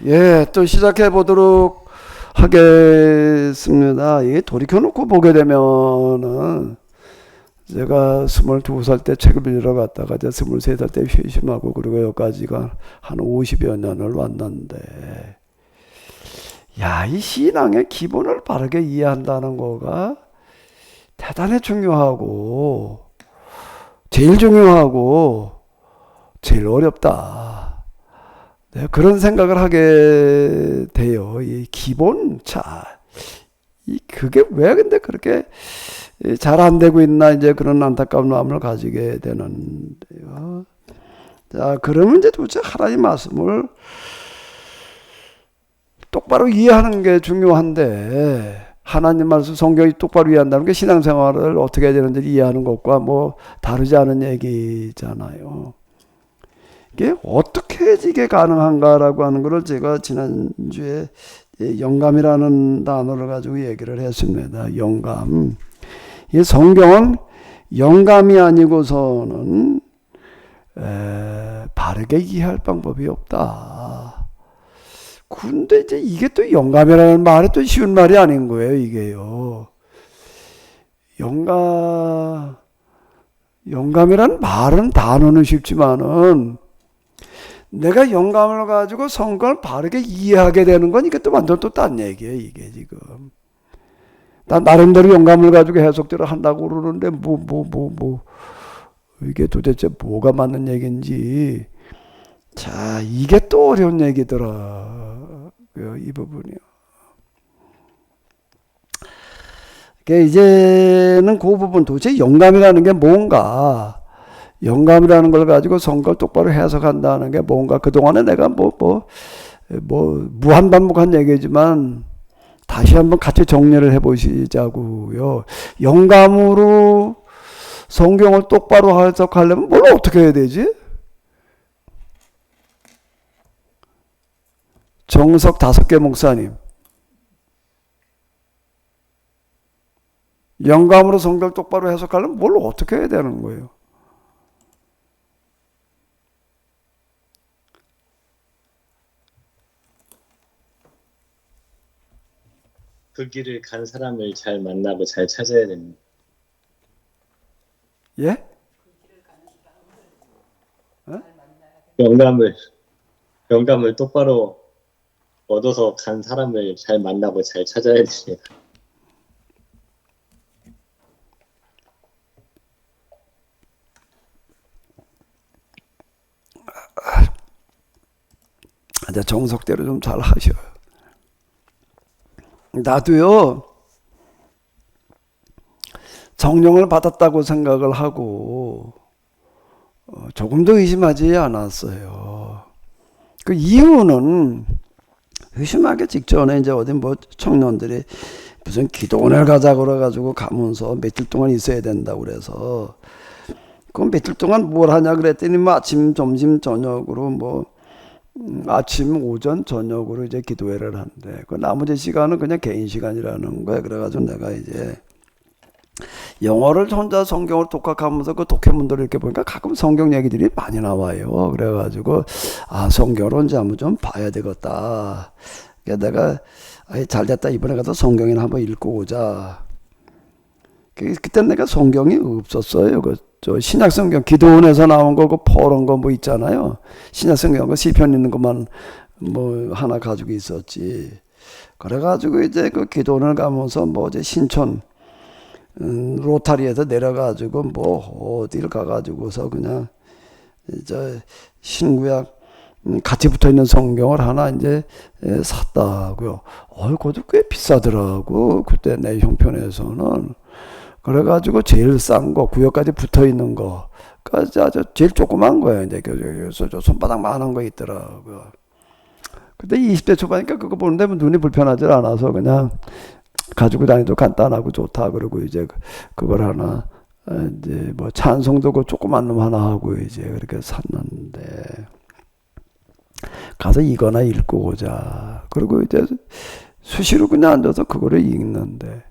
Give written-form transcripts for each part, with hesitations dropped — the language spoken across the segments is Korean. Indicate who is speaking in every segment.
Speaker 1: 예, 또 시작해 보도록 하겠습니다. 이게 돌이켜놓고 보게 되면은 제가 22살 때 책을 빌리러 갔다가 이제 23살 때 회심하고 그리고 여기까지가 한 50여 년을 왔는데, 야, 이 신앙의 기본을 바르게 이해한다는 거가 대단히 중요하고, 제일 중요하고, 제일 어렵다. 네, 그런 생각을 하게 돼요. 이 기본, 그게 왜 근데 그렇게 잘 안 되고 있나, 이제 그런 안타까운 마음을 가지게 되는데요. 자, 그러면 이제 도대체 하나님 말씀을 똑바로 이해하는 게 중요한데, 하나님 말씀 성경이 똑바로 이해한다는 게 신앙생활을 어떻게 해야 되는지 이해하는 것과 뭐 다르지 않은 얘기잖아요. 이게 어떻게 이게 가능한가라고 하는 것을 제가 지난주에 영감이라는 단어를 가지고 얘기를 했습니다. 영감. 이 성경은 영감이 아니고서는 바르게 이해할 방법이 없다. 근데 이제 이게 또 영감이라는 말이 또 쉬운 말이 아닌 거예요, 이게요. 영감이라는 말은 단어는 쉽지만은 내가 영감을 가지고 성경을 바르게 이해하게 되는 건 이게 또 완전 또 딴 얘기예요, 이게 지금. 난 나름대로 영감을 가지고 해석들을 한다고 그러는데 이게 도대체 뭐가 맞는 얘기인지. 자, 이게 또 어려운 얘기더라고요, 이 부분이요. 그러니까 이제는 그 부분, 도대체 영감이라는 게 뭔가, 영감이라는 걸 가지고 성경을 똑바로 해석한다는 게 뭔가, 그동안에 내가 무한반복한 얘기지만 다시 한번 같이 정리를 해보시자고요. 영감으로 성경을 똑바로 해석하려면 뭘 어떻게 해야 되지? 정석 5개 목사님. 영감으로 성경을 똑바로 해석하려면 뭘 어떻게 해야 되는 거예요?
Speaker 2: 그 길을 간 사람을 잘 만나고 잘 찾아야 됩니다.
Speaker 1: 예?
Speaker 2: 영감을 똑바로 얻어서 간 사람을 잘 만나고 잘 찾아야 됩니다.
Speaker 1: 이제 정석대로 좀 잘 하셔요. 나도요, 성령을 받았다고 생각을 하고 조금도 의심하지 않았어요. 그 이유는 의심하기 직전에 이제 어디 뭐 청년들이 무슨 기도원을 가자고 그래가지고 가면서 며칠 동안 있어야 된다고 그래서, 그럼 며칠 동안 뭘 하냐 그랬더니 뭐 아침, 점심, 저녁으로 뭐 아침, 오전, 저녁으로 이제 기도회를 하는데, 그 나머지 시간은 그냥 개인 시간이라는 거야. 그래가지고 내가 이제 영어를 혼자 성경을 독학하면서 그 독해문들을 이렇게 보니까 가끔 성경 얘기들이 많이 나와요. 그래가지고 성경을 언제 한번 좀 봐야 되겠다. 내가 잘됐다, 이번에 가서 성경이나 한번 읽고 오자. 그때 내가 성경이 없었어요. 저 신약성경 기도원에서 나온 거, 그 포런 거 뭐 있잖아요. 신약성경 그 시편 있는 것만 뭐 하나 가지고 있었지. 그래가지고 이제 그 기도원을 가면서 뭐 이제 신촌 로타리에서 내려가지고 뭐 어디를 가가지고서 그냥 저 신구약 같이 붙어있는 성경을 하나 이제 샀다고요. 그것도 꽤 비싸더라고, 그때 내 형편에서는. 그래가지고 제일 싼 거, 구역까지 붙어있는 거, 까지 아주 제일 조그만 거예요. 이제 그래서 손바닥만한 거 있더라고요. 근데 20대 초반이니까 그거 보는데 눈이 불편하지 않아서 그냥 가지고 다니도 간단하고 좋다. 그러고 이제 그걸 하나, 이제 뭐 찬송도 그 조그만 놈 하나 하고 이제 그렇게 샀는데, 가서 이거나 읽고 오자. 그리고 이제 수시로 그냥 앉아서 그거를 읽는데,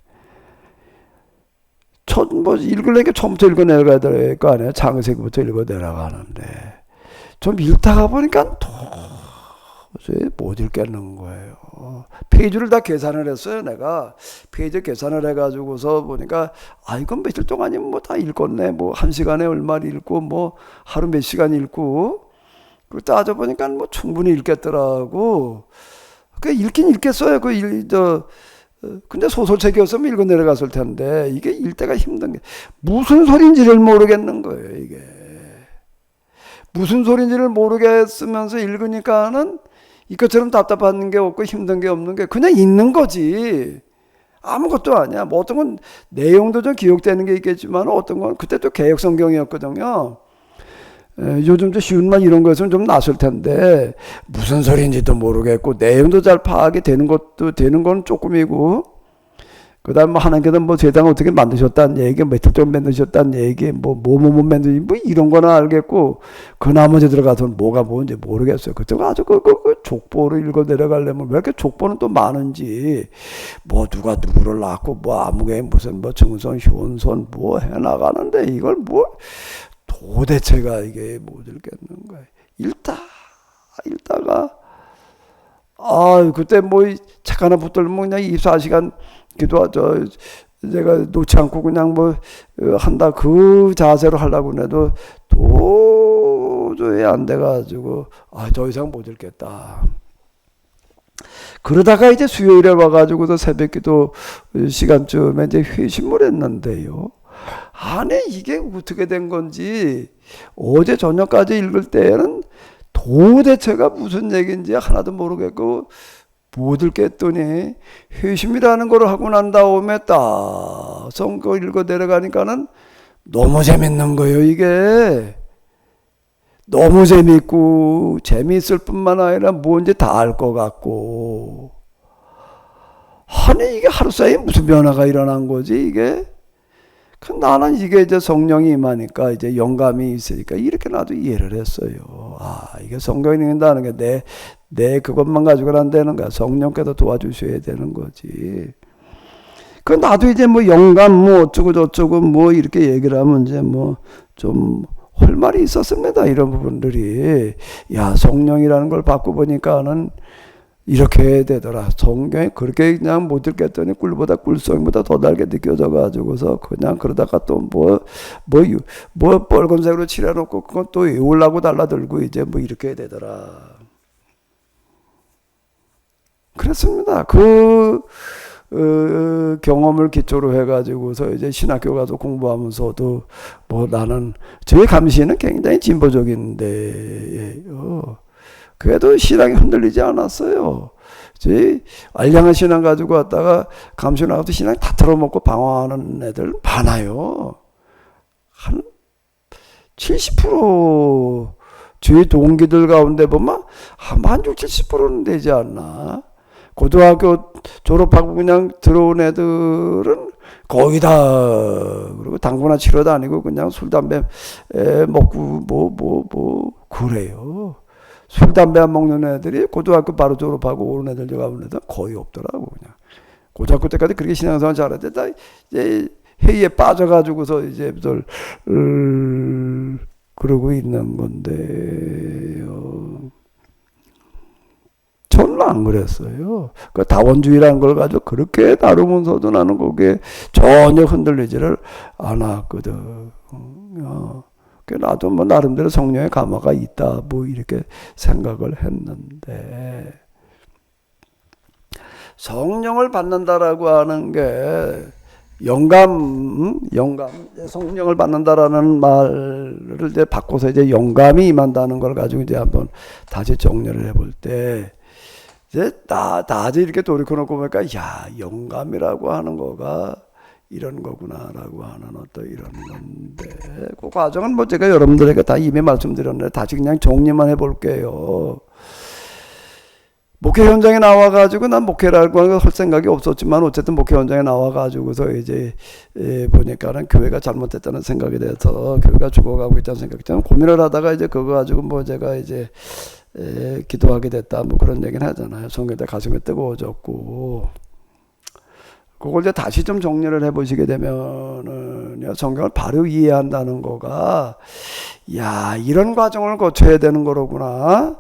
Speaker 1: 뭐 읽으려니까 처음부터 읽어 내려가야 될 거 아니에요. 창세기부터 읽어 내려가는데, 좀 읽다가 보니까 못 읽겠는 거예요. 페이지를 다 계산을 했어요. 내가 페이지 계산을 해가지고서 보니까 이건 며칠 동안이면 뭐 다 읽었네. 뭐 1시간에 얼마를 읽고 뭐 하루 몇 시간 읽고 그 따져보니까 뭐 충분히 읽겠더라고. 그 읽긴 읽겠어요. 근데 소설책이었으면 읽어 내려갔을 텐데 이게 읽다가 힘든 게 무슨 소린지를 모르겠는 거예요. 이게 무슨 소린지를 모르겠으면서 읽으니까는 이것처럼 답답한 게 없고 힘든 게 없는 게 그냥 읽는 거지. 아무것도 아니야. 뭐 어떤 건 내용도 좀 기억되는 게 있겠지만 어떤 건 그때 또 개역성경이었거든요. 요즘 좀 쉬운 말 이런 것은 좀 낯설 텐데 무슨 소리인지도 모르겠고 내용도 잘 파악이 되는 것도 되는 건 조금이고 그다음 뭐 하나님께서 뭐 세상 어떻게 만드셨다는 얘기, 며칠 동안 만드셨다는 얘기, 뭐 만드시 뭐 이런 거나 알겠고 그 나머지 들어가서는 뭐가 뭔지 모르겠어요. 그때 아주 그 족보를 읽어 내려가려면 왜 이렇게 족보는 또 많은지 뭐 누가 누구를 낳고 뭐 아무개 무슨 뭐 증손, 효손 뭐 해나가는데 이걸 뭐 도대체가 이게 못 읽겠는 거예요. 읽다가 그때 뭐 책 하나 붙들면 그냥 24시간 내가 놓지 않고 그냥 뭐 한다 그 자세로 하려고 해도 도저히 안 돼가지고 더 이상 못 읽겠다. 그러다가 이제 수요일에 와가지고서 새벽기도 시간쯤에 이제 회심을 했는데요. 이게 어떻게 된 건지 어제 저녁까지 읽을 때는 도대체가 무슨 얘기인지 하나도 모르겠고 못 읽겠더니 회심이라는 걸 하고 난 다음에 딱 성경 읽어 내려가니까는 너무 재밌는 거예요. 이게 너무 재밌고 재미있을 뿐만 아니라 뭔지 다 알 것 같고 이게 하루 사이에 무슨 변화가 일어난 거지 이게. 나는 이게 이제 성령이 임하니까 이제 영감이 있으니까 이렇게 나도 이해를 했어요. 이게 성경이 읽는다는 게 내 그것만 가지고는 안 되는 거야. 성령께서 도와주셔야 되는 거지. 나도 이제 뭐 영감 뭐 어쩌고 저쩌고 뭐 이렇게 얘기를 하면 이제 뭐 좀 할 말이 있었습니다. 이런 부분들이. 성령이라는 걸 받고 보니까는 이렇게 되더라. 성경이 그렇게 그냥 못 읽겠더니 꿀보다 꿀송이보다 더 달게 느껴져 가지고서 그냥 그러다가 또 뭐 빨간색으로 칠해놓고 그건 또 외우려고 달라들고 이제 뭐 이렇게 되더라. 그렇습니다. 경험을 기초로 해가지고서 이제 신학교 가서 공부하면서도 뭐 나는 저의 감시는 굉장히 진보적인데 그래도 신앙이 흔들리지 않았어요. 저희 알량한 신앙 가지고 왔다가 감시 나가서 신앙 다 털어먹고 방황하는 애들 많아요. 한 70% 저희 동기들 가운데 보면 한 60, 70%는 되지 않나. 고등학교 졸업하고 그냥 들어온 애들은 거의 다 그리고 당구나 치러 다니고 그냥 술 담배 먹고 그래요. 술 담배 안 먹는 애들이 고등학교 바로 졸업하고 오는 애들 가면 애들 거의 없더라고. 그냥 고등학교 때까지 그렇게 신앙생활 잘했는데 다 이제 회의에 빠져가지고서 이제 그러고 있는 건데요. 저는 안 그랬어요. 그 다원주의라는 걸 가지고 그렇게 다루면서도 나는 거기에 전혀 흔들리지를 않았거든. 나도 뭐 나름대로 성령의 감화가 있다 뭐 이렇게 생각을 했는데 성령을 받는다라고 하는 게 영감 성령을 받는다라는 말을 이제 바꿔서 이제 영감이 임한다는 걸 가지고 이제 한번 다시 정리를 해볼 때 이제 다시 이렇게 돌이켜놓고 보니까 영감이라고 하는 거가 이런 거구나라고 하는 어떤 이런 건데 그 과정은 뭐 제가 여러분들에게 다 이미 말씀드렸는데 다시 그냥 정리만 해볼게요. 목회 현장에 나와가지고 난 목회라고 할 생각이 없었지만 어쨌든 목회 현장에 나와가지고서 이제 보니까는 교회가 잘못됐다는 생각이 돼서 교회가 죽어가고 있다는 생각이 때문에 고민을 하다가 이제 그거 가지고 뭐 제가 이제 기도하게 됐다 뭐 그런 얘기는 하잖아요. 성경에 가슴이 뜨거워졌고 그걸 이제 다시 좀 정리를 해보시게 되면은 성경을 바로 이해한다는 거가 이런 과정을 거쳐야 되는 거로구나.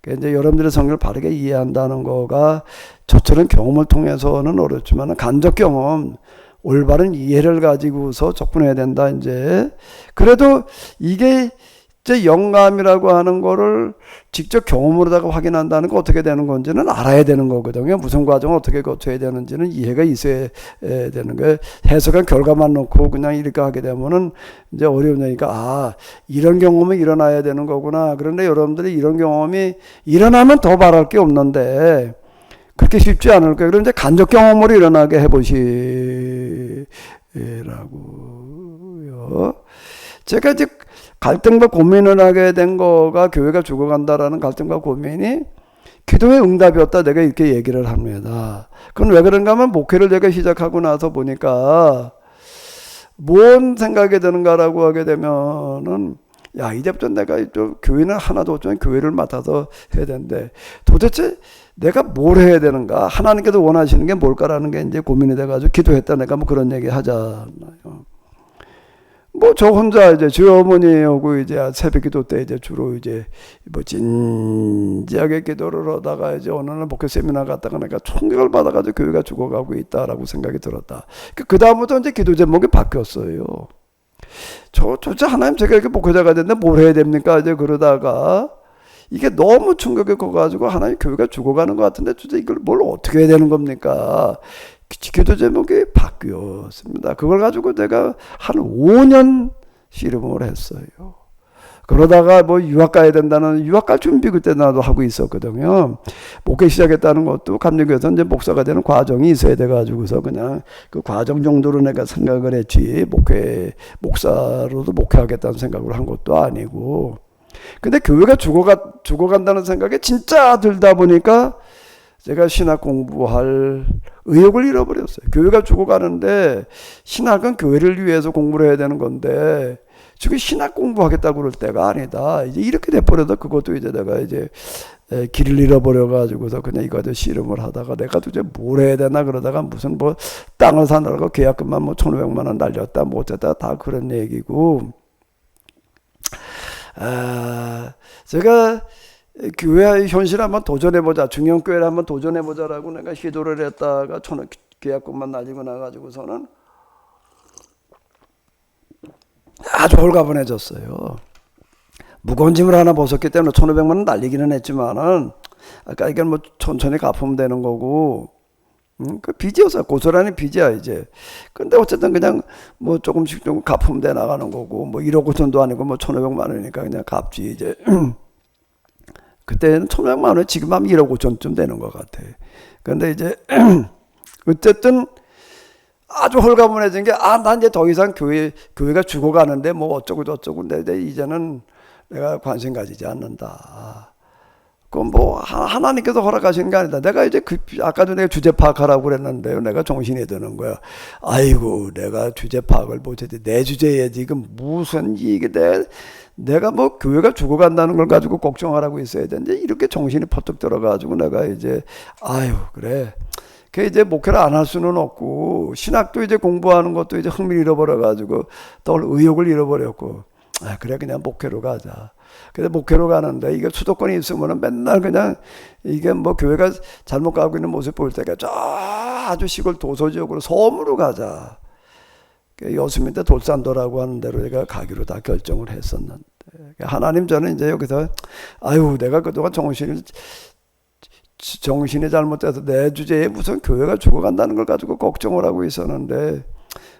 Speaker 1: 그러니까 이제 여러분들의 성경을 바르게 이해한다는 거가 저처럼 경험을 통해서는 어렵지만 간접 경험, 올바른 이해를 가지고서 접근해야 된다. 이제 그래도 이게 이제 영감이라고 하는 거를 직접 경험으로다가 확인한다는 거 어떻게 되는 건지는 알아야 되는 거거든요. 무슨 과정을 어떻게 거쳐야 되는지는 이해가 있어야 되는 거예요. 해석한 결과만 놓고 그냥 이렇게 하게 되면은 이제 어려우니까 아, 이런 경험이 일어나야 되는 거구나. 그런데 여러분들이 이런 경험이 일어나면 더 바랄 게 없는데 그렇게 쉽지 않을 거예요. 그럼 이제 간접 경험으로 일어나게 해보시라고요. 제가 이제 갈등과 고민을 하게 된 거가 교회가 죽어간다라는 갈등과 고민이 기도의 응답이었다. 내가 이렇게 얘기를 합니다. 그건 왜 그런가 하면 목회를 내가 시작하고 나서 보니까 뭔 생각이 드는가라고 하게 되면은 야, 이제부터 내가 좀 교회는 하나도 없지만 교회를 맡아서 해야 되는데 도대체 내가 뭘 해야 되는가? 하나님께서 원하시는 게 뭘까라는 게 이제 고민이 돼가지고 기도했다. 내가 뭐 그런 얘기 하잖아요. 뭐 저 혼자 이제 저희 어머니하고 이제 새벽 기도 때 이제 주로 이제 뭐 진지하게 기도를 하다가 이제 어느 날 목회 세미나 갔다가 내가 총격을 받아가지고 교회가 죽어가고 있다라고 생각이 들었다. 그 다음부터 이제 기도 제목이 바뀌었어요. 진짜 하나님 제가 이렇게 목회자가 됐는데 뭘 해야 됩니까? 이제 그러다가 이게 너무 충격이 커가지고 하나님 교회가 죽어가는 것 같은데 진짜 이걸 뭘 어떻게 해야 되는 겁니까? 기도 제목이 바뀌었습니다. 그걸 가지고 내가 한 5년 씨름을 했어요. 그러다가 뭐 유학 가야 된다는 유학 갈 준비 그때 나도 하고 있었거든요. 목회 시작했다는 것도 감리교에서 이제 목사가 되는 과정이 있어야 돼가지고서 그냥 그 과정 정도로 내가 생각을 했지 목사로도 목회하겠다는 생각을 한 것도 아니고. 근데 교회가 죽어간다는 생각이 진짜 들다 보니까 제가 신학 공부할 의욕을 잃어버렸어요. 교회가 죽어가는데 신학은 교회를 위해서 공부를 해야 되는 건데 지금 신학 공부하겠다고 그럴 때가 아니다. 이제 이렇게 돼버려서 그것도 이제 내가 이제 길을 잃어버려가지고서 그냥 이거도 씨름을 하다가 내가 도대체 뭘 해야 되나 그러다가 무슨 뭐 땅을 사느라고 계약금만 뭐 1,500만 원 날렸다 뭐 어쨌다 다 그런 얘기고. 제가 교회 현실 한번 도전해보자. 중형교회를 한번 도전해보자라고 내가 시도를 했다가 계약금만 날리고 나가지고서는 아주 홀가분해졌어요. 무거운 짐을 하나 벗었기 때문에 1,500만 원 날리기는 했지만은 아까 이건 뭐 천천히 갚으면 되는 거고 그 빚이었어요. 고스란히 빚이야 이제. 근데 어쨌든 그냥 뭐 조금씩 좀 갚으면 돼 나가는 거고 뭐 1억 5천도 아니고 뭐 1,500만 원이니까 그냥 갚지 이제. 그때는 1,500만 원에 지금 하면 1억 5천쯤 되는 것 같아. 근데 이제 어쨌든 아주 홀가분해진 게 난 이제 더 이상 교회가 죽어가는데 뭐 어쩌고 저쩌고 근데 이제는 내가 관심 가지지 않는다. 그건 뭐 하나님께서 허락하시는 게 아니다. 내가 이제 아까도 내가 주제 파악하라고 그랬는데요. 내가 정신이 드는 거야. 아이고 내가 주제 파악을 못했지. 내 주제에 지금 무슨 이게 내가 뭐 교회가 죽어간다는 걸 가지고 걱정하라고 있어야 되는데 이렇게 정신이 퍼뜩 들어가지고 내가 이제 아유 그래. 그 이제 목회를 안 할 수는 없고 신학도 이제 공부하는 것도 이제 흥미를 잃어버려가지고 또 의욕을 잃어버렸고 그래 그냥 목회로 가자. 근데 목회로 가는데 이게 수도권에 있으면은 맨날 그냥 이게 뭐 교회가 잘못 가고 있는 모습 볼 때가 저 아주 시골 도서 지역으로 섬으로 가자. 여수민대 돌산도라고 하는 데로 제가 가기로 다 결정을 했었는데 하나님 저는 이제 여기서 아유 내가 그동안 정신이 잘못돼서 내 주제에 무슨 교회가 죽어간다는 걸 가지고 걱정을 하고 있었는데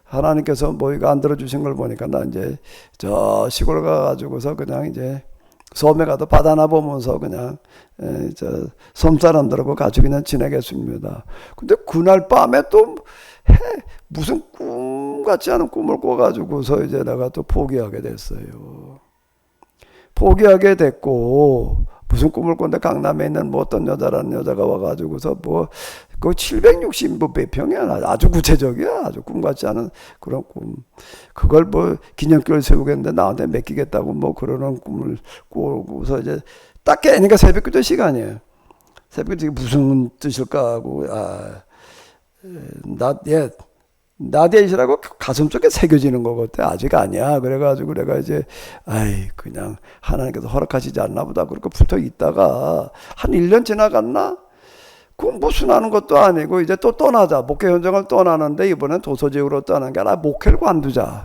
Speaker 1: 하나님께서 뭐 이거 안 들어주신 걸 보니까 나 이제 저 시골 가가지고서 그냥 이제 섬에 가도 바다나 보면서 그냥 저 섬 사람들하고 같이 그냥 지내겠습니다. 근데 그날 밤에 또 무슨 꿈 같지 않은 꿈을 꿔가지고서 이제 내가 또 포기하게 됐어요. 포기하게 됐고 무슨 꿈을 꿨는데 강남에 있는 뭐 어떤 여자라는 여자가 와가지고서 뭐 그 760 몇 평이야. 아주 구체적이야. 아주 꿈 같지 않은 그런 꿈. 그걸 뭐 기념교를 세우겠는데 나한테 맡기겠다고 뭐 그러는 꿈을 꾸고서 이제 딱 깨니까 새벽기도 시간이에요. 새벽기도 무슨 뜻일까 하고 not yet. 나대이시라고 가슴 속에 새겨지는 것 같아. 아직 아니야. 그래가지고 내가 이제 그냥 하나님께서 허락하시지 않나 보다 그렇게 붙어 있다가 한 1년 지나갔나? 공부 순하는 것도 아니고 이제 또 떠나자. 목회 현장을 떠나는데 이번엔 도서 지역으로 떠나는 게 아니라 목회를 관두자.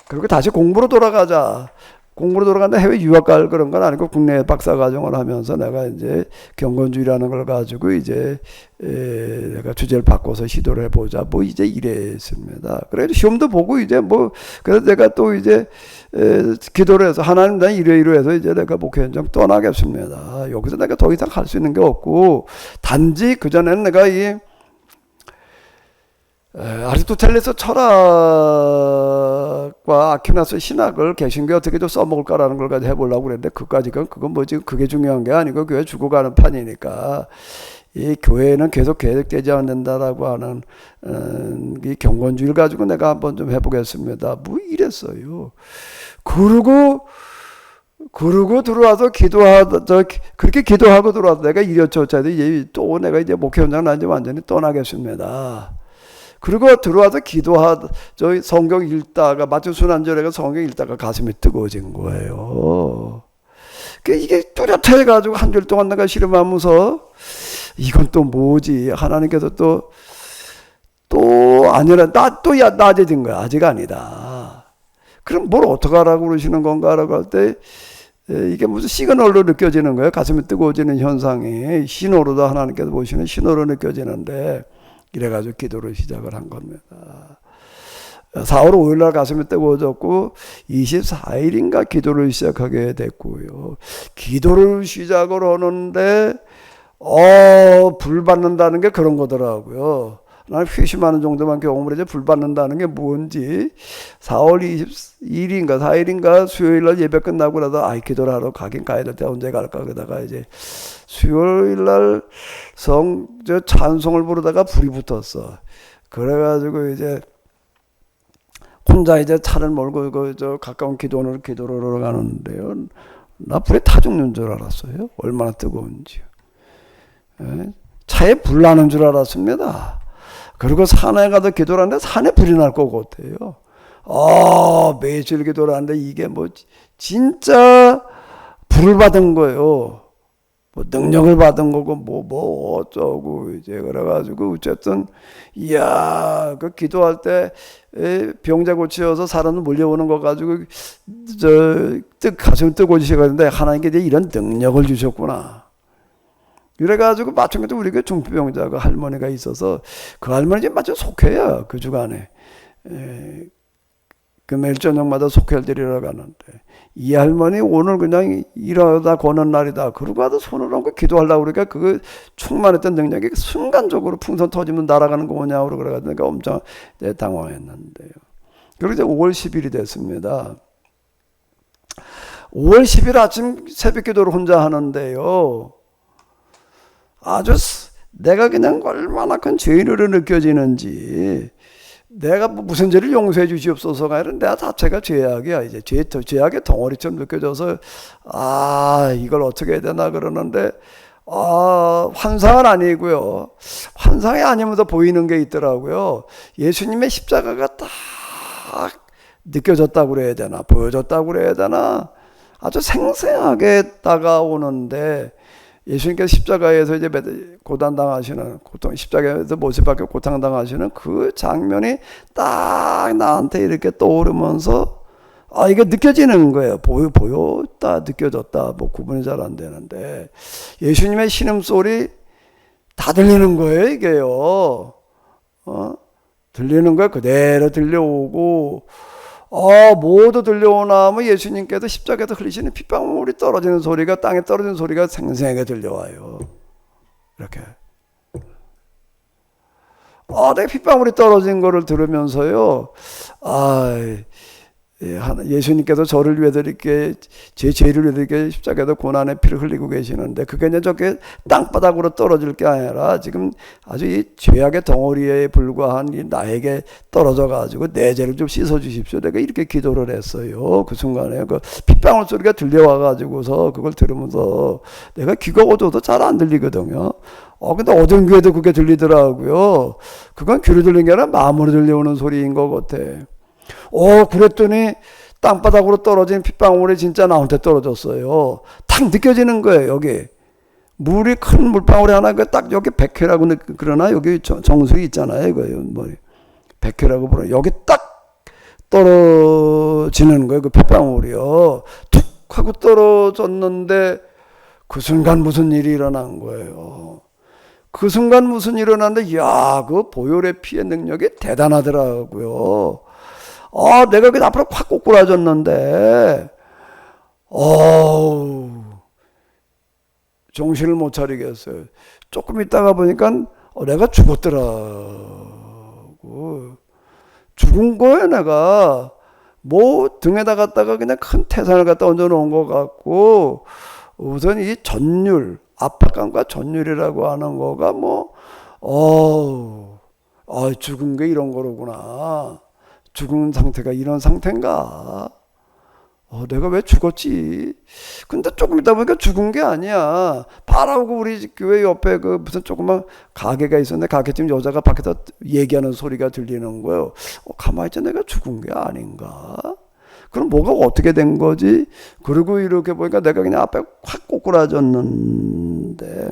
Speaker 1: 그리고 다시 공부로 돌아가자. 공부로 돌아가는데 해외 유학 갈 그런 건 아니고 국내 박사 과정을 하면서 내가 이제 경건주의라는 걸 가지고 이제 내가 주제를 바꿔서 시도를 해보자. 뭐 이제 이랬습니다. 그래도 시험도 보고 이제 뭐 그래서 내가 또 이제 기도를 해서 하나님 난 이래이래 해서 이제 내가 목회 현장 떠나겠습니다. 여기서 내가 더 이상 할 수 있는 게 없고 단지 그전에는 내가 이 아리스토텔레스 철학과 아퀴나스 신학을 개신교에 어떻게 좀 써먹을까라는 걸 가지고 해보려고 그랬는데 그건 뭐지 그게 중요한 게 아니고 교회 죽어가는 판이니까 이 교회는 계속 계획되지 않는다라고 하는 이 경건주의를 가지고 내가 한번 좀 해보겠습니다. 뭐 이랬어요. 그러고 들어와서 그렇게 기도하고 들어와서 내가 이랬저랬 또 내가 이제 목회 현장 난 이제 완전히 떠나겠습니다. 그리고 들어와서 저 성경 읽다가 마태 순환절에 성경 읽다가 가슴이 뜨거워진 거예요. 이게 뚜렷해가지고 한 줄 동안 내가 씨름하면서 이건 또 뭐지? 하나님께서 또 아니라 또 낮아진 거야. 아직 아니다. 그럼 뭘 어떡하라고 그러시는 건가라고 할 때 이게 무슨 시그널로 느껴지는 거예요. 가슴이 뜨거워지는 현상이 신호로도 하나님께서 보시는 신호로 느껴지는데 이래가지고 기도를 시작을 한 겁니다. 4월 5일날 가슴이 뜨거워졌고 24일인가 기도를 시작하게 됐고요. 기도를 시작을 하는데 불 받는다는 게 그런 거더라고요. 나는 회심하는 정도만 경험을 해서 불 받는다는 게 뭔지 4월 22일인가 4일인가 수요일날 예배 끝나고 나서 기도를 하러 가긴 가야 될 때 언제 갈까 그러다가 이제 수요일날 찬송을 부르다가 불이 붙었어. 그래가지고 이제 혼자 이제 차를 몰고 가까운 기도원으로 기도를 가는데요. 나 불에 타 죽는 줄 알았어요. 얼마나 뜨거운지요. 차에 불 나는 줄 알았습니다. 그리고 산에 가서 기도를 하는데 산에 불이 날 것 같아요. 매일 기도를 하는데 이게 뭐 진짜 불을 받은 거예요. 뭐 능력을 받은 거고 뭐 어쩌고 이제 그래가지고 어쨌든 그 기도할 때 병자 고치어서 사람은 몰려오는 거 가지고 가슴 뜨거워지시는데 하나님께 이런 능력을 주셨구나. 이래가지고 마침내 우리 중풍병자가 할머니가 있어서 그 할머니 마침 속회야 그 주간에 그 매일 저녁마다 속회를 드리러 가는데 이 할머니 오늘 그냥 일하다 거는 날이다. 그러고 와도 손을 얹고 기도하려고 그러니까 그 충만했던 능력이 순간적으로 풍선 터지면 날아가는 거 뭐냐고 그래가지고 내가 엄청 당황했는데요. 그리고 이제 5월 10일이 됐습니다. 5월 10일 아침 새벽 기도를 혼자 하는데요. 내가 그냥 얼마나 큰 죄인으로 느껴지는지 내가 무슨 죄를 용서해 주시옵소서가 아니라 내가 자체가 죄악이야. 이제 죄악의 덩어리처럼 느껴져서 이걸 어떻게 해야 되나 그러는데 환상은 아니고요. 환상이 아니면서 보이는 게 있더라고요. 예수님의 십자가가 딱 느껴졌다고 그래야 되나 보여졌다고 그래야 되나 아주 생생하게 다가오는데 예수님께서 십자가에서 이제 고단당하시는 십자가에서 못을 박혀 고통당하시는 그 장면이 딱 나한테 이렇게 떠오르면서 이게 느껴지는 거예요. 보였다 느껴졌다 뭐 구분이 잘 안 되는데 예수님의 신음소리 다 들리는 거예요. 이게요. 들리는 거예요. 그대로 들려오고 모두 들려오나 하면 예수님께서 십자가에서 흘리시는 핏방울이 떨어지는 소리가 땅에 떨어지는 소리가 생생하게 들려와요. 이렇게 내 핏방울이 떨어진 거를 들으면서요 예수님께서 저를 위해 드리게 제 죄를 위해 드리게 십자가에서 고난의 피를 흘리고 계시는데 그게 이제 저게 땅바닥으로 떨어질 게 아니라 지금 아주 이 죄악의 덩어리에 불과한 이 나에게 떨어져 가지고 내 죄를 좀 씻어 주십시오. 내가 이렇게 기도를 했어요. 그 순간에 그 핏방울 소리가 들려와 가지고서 그걸 들으면서 내가 귀가 어두워도 잘 안 들리거든요. 근데 어떤 귀에도 그게 들리더라고요. 그건 귀로 들리는 게 아니라 마음으로 들려오는 소리인 것 같아. 그랬더니 땅바닥으로 떨어진 핏방울이 진짜 나한테 떨어졌어요. 탁 느껴지는 거예요, 여기. 물이 큰 물방울이 하나, 딱 여기 백회라고 그러나? 여기 정수기 있잖아요, 이거. 뭐, 백회라고 부르는. 여기 딱 떨어지는 거예요, 그 핏방울이요. 툭 하고 떨어졌는데 그 순간 무슨 일이 일어난 거예요. 그 순간 무슨 일이 일어났는데, 그 보혈의 피의 능력이 대단하더라고요. 내가 그 앞으로 확 꼬꾸라졌는데, 정신을 못 차리겠어요. 조금 있다가 보니까, 내가 죽었더라고. 죽은 거예요, 내가. 뭐, 등에다 갖다가 그냥 큰 태산을 갖다 얹어 놓은 것 같고, 우선 이 전율, 압박감과 전율이라고 하는 거가 죽은 게 이런 거로구나. 죽은 상태가 이런 상태인가? 내가 왜 죽었지? 근데 조금 있다 보니까 죽은 게 아니야. 바라고 우리 교회 옆에 그 무슨 조그만 가게가 있었는데 가게집 여자가 밖에서 얘기하는 소리가 들리는 거예요. 가만히 있자, 내가 죽은 게 아닌가? 그럼 뭐가 어떻게 된 거지? 그리고 이렇게 보니까 내가 그냥 앞에 확 꼬꾸라졌는데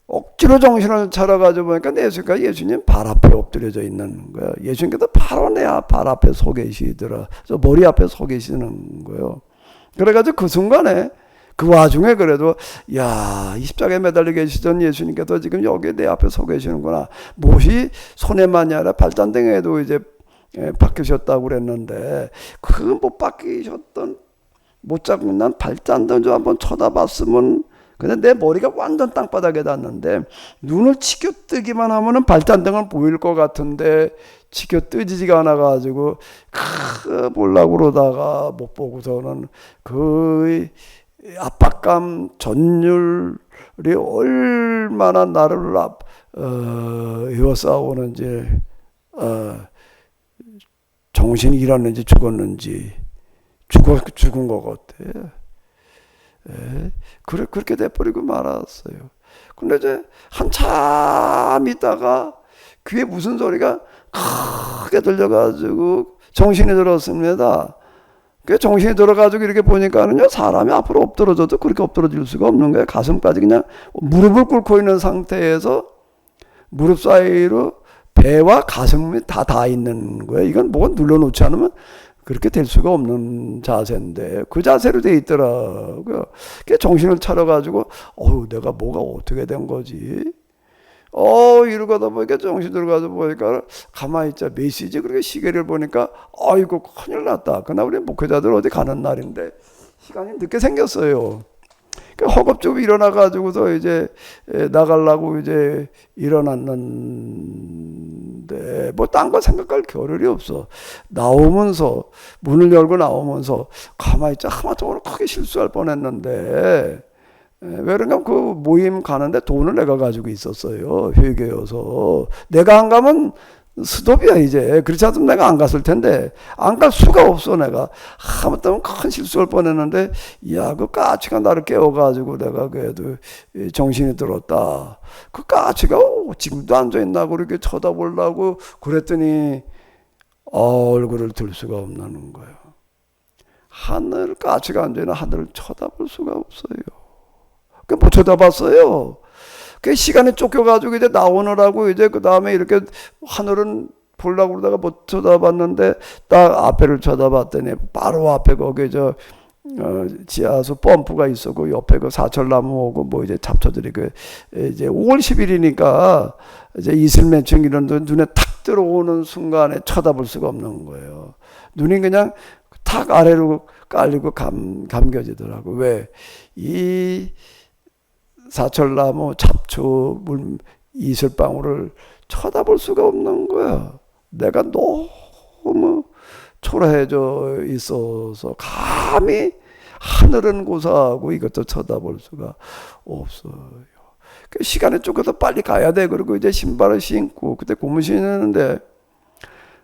Speaker 1: 억지로 정신을 차려가지고 보니까 예수님 발 앞에 엎드려져 있는 거야. 예수님께서 바로 내 발 앞에 서 계시더라. 저 머리 앞에 서 계시는 거예요. 그래가지고 그 순간에 그 와중에 그래도 이 십자가에 매달려 계시던 예수님께서 지금 여기 내 앞에 서 계시는구나. 못이 손에만이 아니라 발단등에도 이제 박히셨다고 그랬는데 그 못 박히셨던 못 잡고 난 발단등 좀 한번 쳐다봤으면 근데 내 머리가 완전 땅바닥에 닿는데 눈을 치켜뜨기만 하면은 발단등은 보일 것 같은데 치켜뜨지지가 않아가지고 보려고 그러다가 못 보고서는 그 압박감 전율이 얼마나 나를 에워싸오는지 정신이 일었는지 죽었는지 죽은 것 같아. 그렇게 돼버리고 말았어요. 근데 이제 한참 있다가 귀에 무슨 소리가 크게 들려가지고 정신이 들었습니다. 그 정신이 들어가지고 이렇게 보니까는요, 사람이 앞으로 엎드러져도 그렇게 엎드러질 수가 없는 거예요. 가슴까지 그냥 무릎을 꿇고 있는 상태에서 무릎 사이로 배와 가슴이 다 있는 거예요. 이건 뭐가 눌러놓지 않으면 그렇게 될 수가 없는 자세인데 그 자세로 돼 있더라고요. 정신을 차려가지고 내가 뭐가 어떻게 된 거지? 이러고다 보니까 정신 들어가서 보니까 가만히 있자 메시지 그렇게 시계를 보니까 아이고 큰일 났다. 그날 우리 목회자들 어디 가는 날인데 시간이 늦게 생겼어요. 허겁지겁 일어나가지고서 이제 나가려고 이제 일어났는데 뭐 딴 거 생각할 겨를이 없어. 나오면서 문을 열고 나오면서 가만히 있자 하마터면 크게 실수할 뻔했는데 왜 그러냐면 그 모임 가는데 돈을 내가 가지고 있었어요. 회계여서 내가 안 가면 스톱이야 이제. 그렇지 않으면 내가 안 갔을 텐데 안 갈 수가 없어. 내가 하마터면 큰 실수할 뻔했는데 그 까치가 나를 깨워가지고 내가 그래도 정신이 들었다. 그 까치가 지금도 앉아있나 그렇게 쳐다보려고 그랬더니 얼굴을 들 수가 없는 거예요. 하늘 까치가 앉아있는 하늘을 쳐다볼 수가 없어요. 못 쳐다봤어요. 그 시간에 쫓겨가지고 이제 나오느라고 이제 그 다음에 이렇게 하늘은 보려고 그러다가 못 쳐다봤는데 딱 앞에를 쳐다봤더니 바로 앞에 거기 지하수 펌프가 있었고 옆에 그 사철나무 오고 뭐 이제 잡초들이 이제 5월 10일이니까 이제 이슬매충 이런 눈에 탁 들어오는 순간에 쳐다볼 수가 없는 거예요. 눈이 그냥 탁 아래로 깔리고 감겨지더라고. 왜? 이 사철나무, 잡초, 이슬방울을 쳐다볼 수가 없는 거야. 내가 너무 초라해져 있어서 감히 하늘은 고사하고 이것도 쳐다볼 수가 없어요. 시간에 쫓겨서 빨리 가야 돼. 그리고 이제 신발을 신고, 그때 고무 신었는데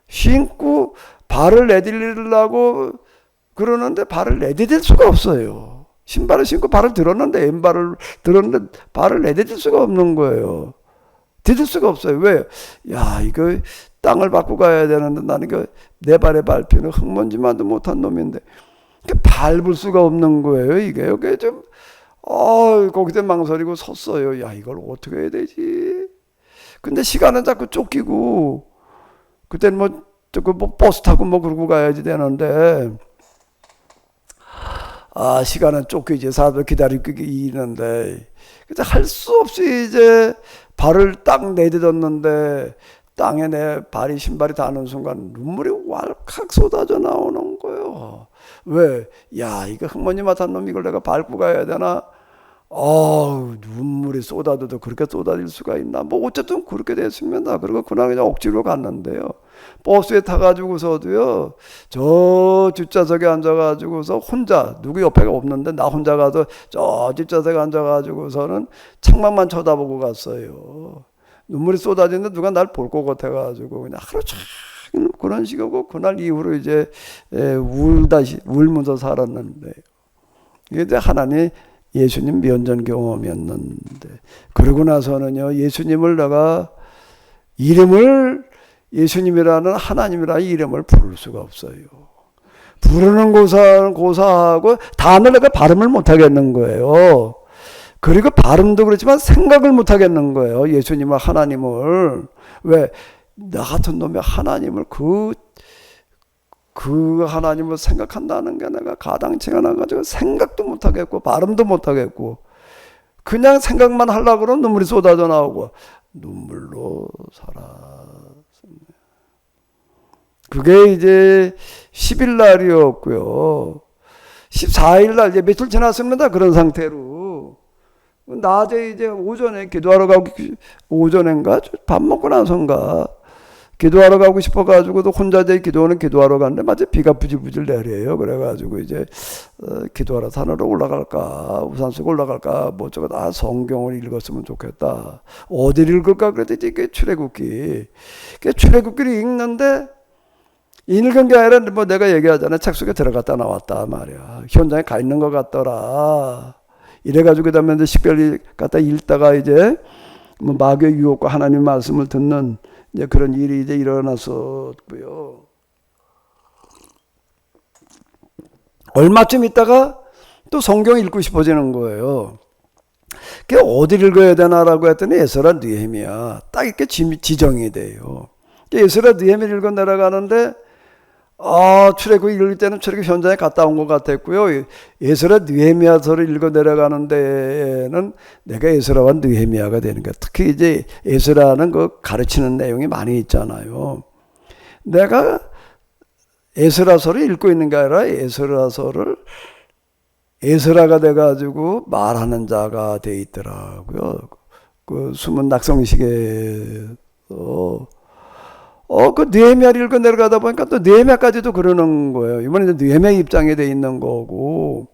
Speaker 1: 신고 발을 내디디려고 그러는데 발을 내디딜 수가 없어요. 신발을 신고 발을 들었는데, 왼발을 들었는데 발을 내디딜 수가 없는 거예요. 디딜 수가 없어요. 왜? 야, 이거 땅을 밟고 가야 되는데 나는 내 발에 밟히는 흙먼지만도 못한 놈인데 밟을 수가 없는 거예요. 이게 좀 거기서 망설이고 섰어요. 야, 이걸 어떻게 해야 되지? 근데 시간은 자꾸 쫓기고, 그때는 뭐 버스 타고 뭐 그러고 가야지 되는데, 시간은 쫓기지. 사람들 기다리고 있는데, 할 수 없이 이제 발을 딱 내딛었는데, 땅에 내 발이, 신발이 닿는 순간 눈물이 왈칵 쏟아져 나오는 거예요. 왜? 야, 이거 흙먼지 맡은 놈 이걸 내가 밟고 가야 되나? 눈물이 쏟아져도 그렇게 쏟아질 수가 있나? 뭐 어쨌든 그렇게 됐습니다. 그리고 그날 그냥 억지로 갔는데요. 버스에 타가지고서도요, 저 뒷좌석에 앉아가지고서 혼자, 누구 옆에가 없는데 나 혼자 가서 저 뒷좌석에 앉아가지고서는 창밖만 쳐다보고 갔어요. 눈물이 쏟아지는데 누가 날 볼 것 같아가지고 그냥 하루 종일 그런 식이고, 그날 이후로 이제 울면서 살았는데, 이게 이제 하나님 예수님 면전 경험이었는데, 그러고 나서는요, 예수님을 내가 이름을, 예수님이라는 하나님이라는 이름을 부를 수가 없어요. 부르는 고사하고 단어를 내가 발음을 못 하겠는 거예요. 그리고 발음도 그렇지만 생각을 못 하겠는 거예요. 예수님을, 하나님을. 왜? 나 같은 놈이 하나님을 그 하나님을 생각한다는 게 내가 가당치가 않아가지고 생각도 못 하겠고 발음도 못 하겠고, 그냥 생각만 하려고 그러면 눈물이 쏟아져 나오고 눈물로 살았습니다. 그게 이제 10일 날이었고요. 14일 날 이제 며칠 지났습니다. 그런 상태로 낮에 이제 오전에 기도하러 가고, 오전인가 밥 먹고 나선가 기도하러 가고 싶어가지고도 혼자 이제 기도하러 갔는데 마치 비가 부질부질 내려요. 그래가지고 이제 기도하러 산으로 올라갈까, 우산 쓰고 올라갈까, 뭐 저거 다 성경을 읽었으면 좋겠다. 어디를 읽을까 그랬더니 이게 출애굽기. 출애굽기를 읽는데, 읽은 게 아니라 뭐 내가 얘기하잖아. 책 속에 들어갔다 나왔다 말이야. 현장에 가 있는 것 같더라. 이래가지고 그다음에 이제 식별히 갖다 읽다가 이제 뭐 마귀의 유혹과 하나님 말씀을 듣는 이제 그런 일이 이제 일어났었고요. 얼마쯤 있다가 또 성경 읽고 싶어지는 거예요. 그게 어디 읽어야 되나라고 했더니 에스라 느헤미야 딱 이렇게 지정이 돼요. 에스라 느헤미야 읽어 내려가는데, 출애굽 읽을 때는 출애굽 현장에 갔다 온 것 같았고요. 에스라 느헤미야서를 읽어 내려가는 데에는 내가 에스라와 느헤미야가 되는 거야. 특히 이제 에스라는 그 가르치는 내용이 많이 있잖아요. 내가 에스라서를 읽고 있는 게 아니라 에스라가 돼가지고 말하는 자가 돼 있더라고요. 그 숨은 낙성식에서 그 느헤미야를 읽고 내려가다 보니까 또 느헤미야까지도 그러는 거예요. 이번에 이제 느헤미야 입장에 돼 있는 거고,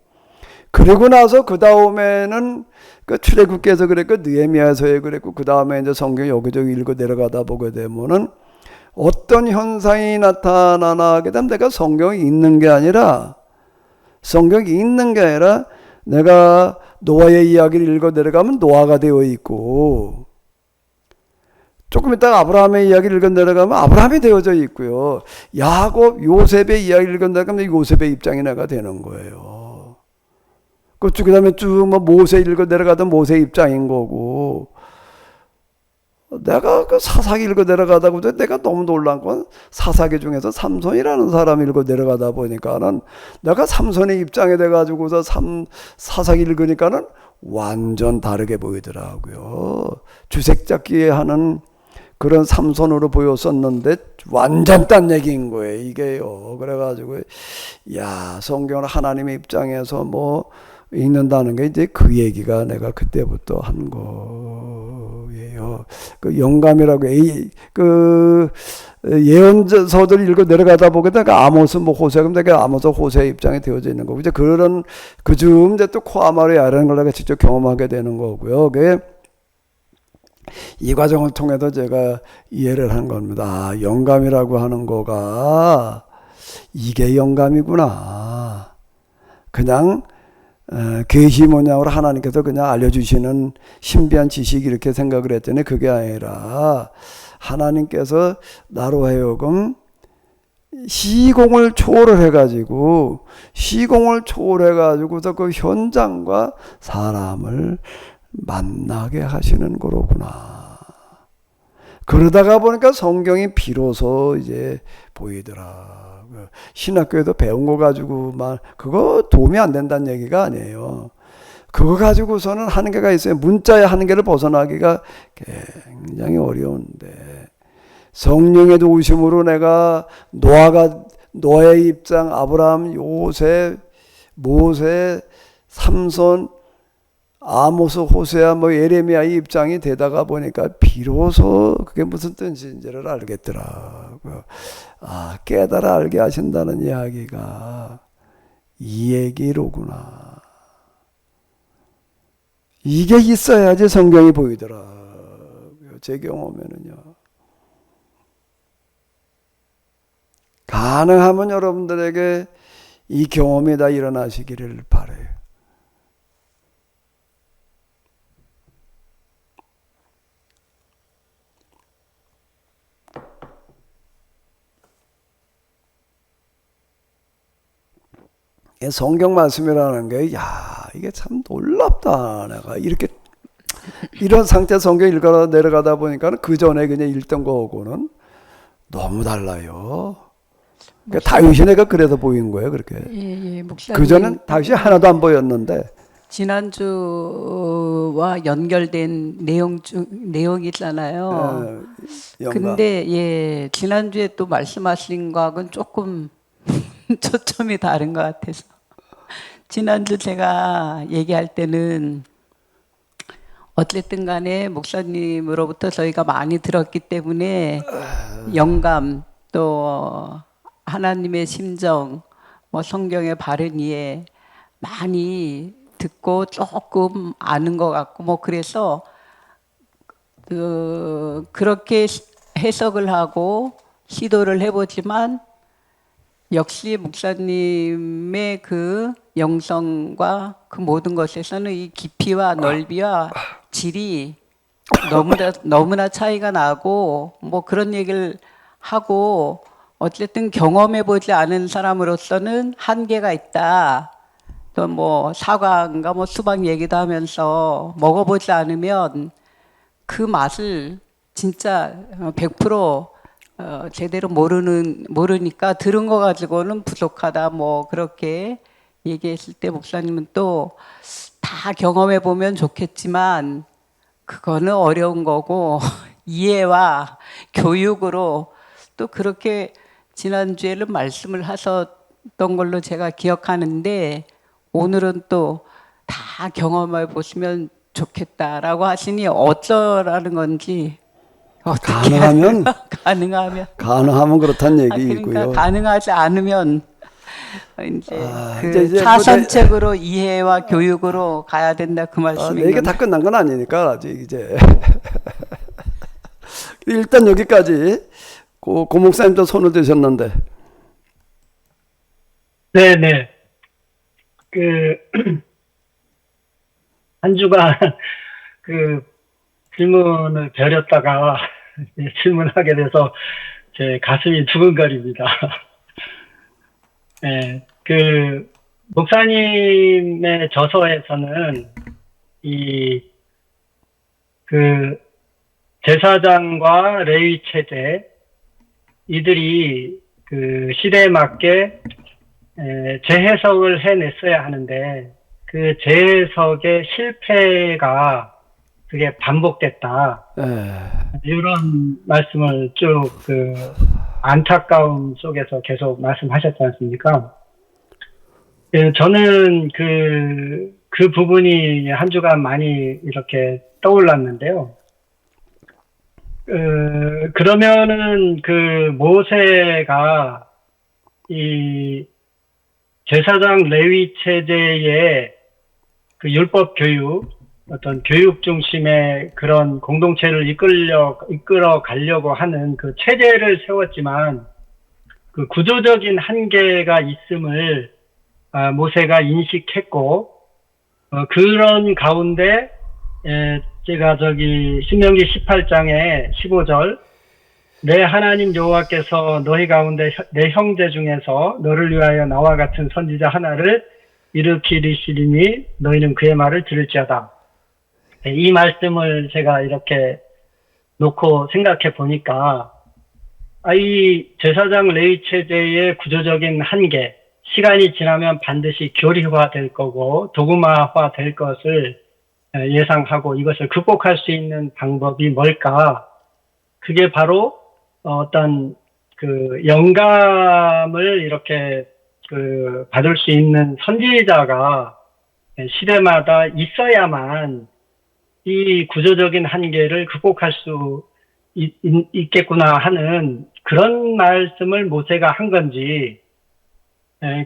Speaker 1: 그리고 나서 그 다음에는 그 출애굽기에서 그랬고 느헤미야서에 그랬고, 그 다음에 이제 성경 여기저기 읽고 내려가다 보게 되면은 어떤 현상이 나타나게 되면 내가 성경이 있는 게 아니라 내가 노아의 이야기를 읽어 내려가면 노아가 되어 있고, 조금 있다가 아브라함의 이야기를 읽어 내려가면 아브라함이 되어져 있고요. 야곱, 요셉의 이야기를 읽어 내려가면 요셉의 입장이 내가 되는 거예요. 그 다음에 쭉 뭐 모세 읽어 내려가던 모세 입장인 거고, 내가 그 사사기 읽어 내려가다 보니까 내가 너무 놀란 건 사사기 중에서 삼손이라는 사람 읽어 내려가다 보니까는 내가 삼손의 입장에 돼가지고서 사사기 읽으니까는 완전 다르게 보이더라고요. 주색 잡기 하는 그런 삼손으로 보였었는데 완전 딴 얘기인 거예요, 이게요. 그래가지고 야, 성경을 하나님의 입장에서 뭐 읽는다는 게 이제 그 얘기가 내가 그때부터 한 거예요. 그 영감이라고 예언서들 읽고 내려가다 보게 되니까 아모스 뭐 호세 그럼 내가 아모스 호세 입장에 되어져 있는 거고 이제 그런 그중 이제 또 코아마르야라는 걸 내가 직접 경험하게 되는 거고요. 그게 이 과정을 통해서 제가 이해를 한 겁니다. 아, 영감이라고 하는 거가 이게 영감이구나. 그냥 계시 모양으로 하나님께서 그냥 알려주시는 신비한 지식 이렇게 생각을 했더니 그게 아니라 하나님께서 나로 하여금 시공을 초월해가지고 그 현장과 사람을 만나게 하시는 거로구나. 그러다가 보니까 성경이 비로소 이제 보이더라. 신학교에도 배운 거 가지고만 그거 도움이 안 된다는 얘기가 아니에요. 그거 가지고서는 한계가 있어요. 문자의 한계를 벗어나기가 굉장히 어려운데 성령의 도우심으로 내가 노아의 입장, 아브라함, 요셉, 모세, 삼손, 아모스, 호세아, 뭐 예레미야의 입장이 되다가 보니까 비로소 그게 무슨 뜻인지를 알겠더라고요. 아, 깨달아 알게 하신다는 이야기가 이 얘기로구나. 이게 있어야지 성경이 보이더라고요. 제 경험에는요. 가능하면 여러분들에게 이 경험이 다 일어나시기를 바라요. 성경 말씀이라는 게, 이게 참 놀랍다. 내가 이렇게, 이런 상태 성경 읽어 내려가다 보니까 그 전에 그냥 읽던 거하고는 너무 달라요. 그러니까 다윗이 내가 그래서 보인 거예요, 그렇게.
Speaker 3: 예, 목사님.
Speaker 1: 그 전엔 다윗이 하나도 안 보였는데.
Speaker 3: 지난주와 연결된 내용이 있잖아요. 근데 지난주에 또 말씀하신 거하고는 조금 초점이 다른 것 같아서. 지난주 제가 얘기할 때는 어쨌든 간에 목사님으로부터 저희가 많이 들었기 때문에 영감 또 하나님의 심정 뭐 성경의 바른 이해 많이 듣고 조금 아는 것 같고 뭐 그래서 그렇게 해석을 하고 시도를 해보지만 역시 목사님의 그 영성과 그 모든 것에서는 이 깊이와 넓이와 질이 너무나 차이가 나고 뭐 그런 얘기를 하고 어쨌든 경험해보지 않은 사람으로서는 한계가 있다. 또 뭐 사과인가 뭐 수박 얘기도 하면서 먹어보지 않으면 그 맛을 진짜 100% 제대로 모르니까 들은 거 가지고는 부족하다 뭐 그렇게 얘기했을 때 목사님은 또 다 경험해 보면 좋겠지만 그거는 어려운 거고 이해와 교육으로 또 그렇게 지난주에는 말씀을 하셨던 걸로 제가 기억하는데 오늘은 또 다 경험해 보시면 좋겠다라고 하시니 어쩌라는 건지 어떻게
Speaker 1: 가능하면 그렇다는 얘기이고요.
Speaker 3: 그러니까 가능하지 않으면 이제 사선책으로 이해와 교육으로 가야 된다 그 말씀인가요?
Speaker 1: 이게 다 끝난 건 아니니까 아직 이제 일단 여기까지 고 목사님도 손을 드셨는데.
Speaker 4: 네네. 한 주간 질문을 벼렸다가 질문하게 돼서 제 가슴이 두근거립니다. 네, 목사님의 저서에서는 제사장과 레위 체제 이들이 시대에 맞게 재해석을 해냈어야 하는데 그 재해석의 실패가 그게 반복됐다. 이런 말씀을 쭉 안타까움 속에서 계속 말씀하셨지 않습니까? 저는 그 부분이 한 주간 많이 이렇게 떠올랐는데요. 그러면은 그 모세가 이 제사장 레위 체제의 그 율법 교육, 어떤 교육 중심의 그런 공동체를 이끌어 가려고 하는 그 체제를 세웠지만 그 구조적인 한계가 있음을 모세가 인식했고, 그런 가운데 제가 신명기 18장에 15절, 내 하나님 여호와께서 너희 가운데 내 형제 중에서 너를 위하여 나와 같은 선지자 하나를 일으키시리니 너희는 그의 말을 들을지어다. 이 말씀을 제가 이렇게 놓고 생각해 보니까 이 제사장 레위 체제의 구조적인 한계, 시간이 지나면 반드시 교리화 될 거고 도구마화 될 것을 예상하고 이것을 극복할 수 있는 방법이 뭘까? 그게 바로 어떤 그 영감을 이렇게 받을 수 있는 선지자가 시대마다 있어야만 이 구조적인 한계를 극복할 수 있겠구나 하는 그런 말씀을 모세가 한 건지,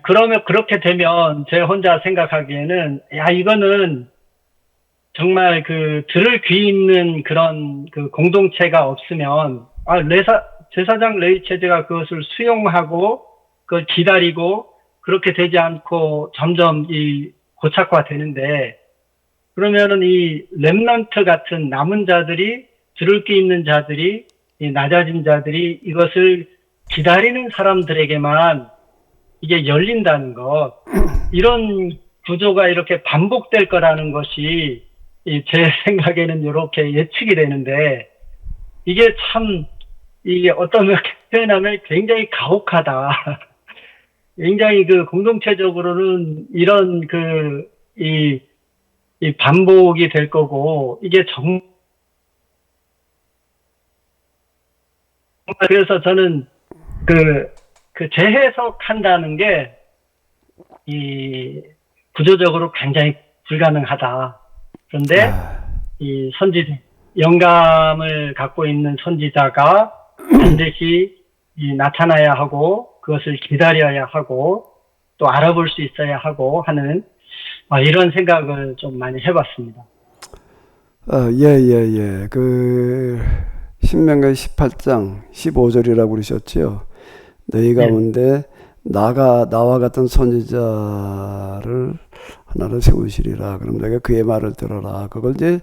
Speaker 4: 그러면 그렇게 되면 제 혼자 생각하기에는 이거는 정말 들을 귀 있는 그런 그 공동체가 없으면 제사장 레위 체제가 그것을 수용하고 그걸 기다리고 그렇게 되지 않고 점점 고착화되는데, 그러면은 이 렘넌트 같은 남은 자들이, 들을 게 있는 자들이, 이 낮아진 자들이 이것을 기다리는 사람들에게만 이게 열린다는 것, 이런 구조가 이렇게 반복될 거라는 것이 제 생각에는 이렇게 예측이 되는데, 이게 참 이게 어떤 표현하면 굉장히 가혹하다. 굉장히 공동체적으로는 이런 이 반복이 될 거고, 이게 정말, 그래서 저는 재해석한다는 게 구조적으로 굉장히 불가능하다. 그런데 영감을 갖고 있는 선지자가 반드시 나타나야 하고, 그것을 기다려야 하고, 또 알아볼 수 있어야 하고 하는 이런 생각을 좀 많이 해봤습니다.
Speaker 1: 예. 신명기 18장 15절이라고 그러셨지요. 너희 가운데 나와 같은 선지자를 하나를 세우시리라. 그럼 내가 그의 말을 들어라. 그걸 이제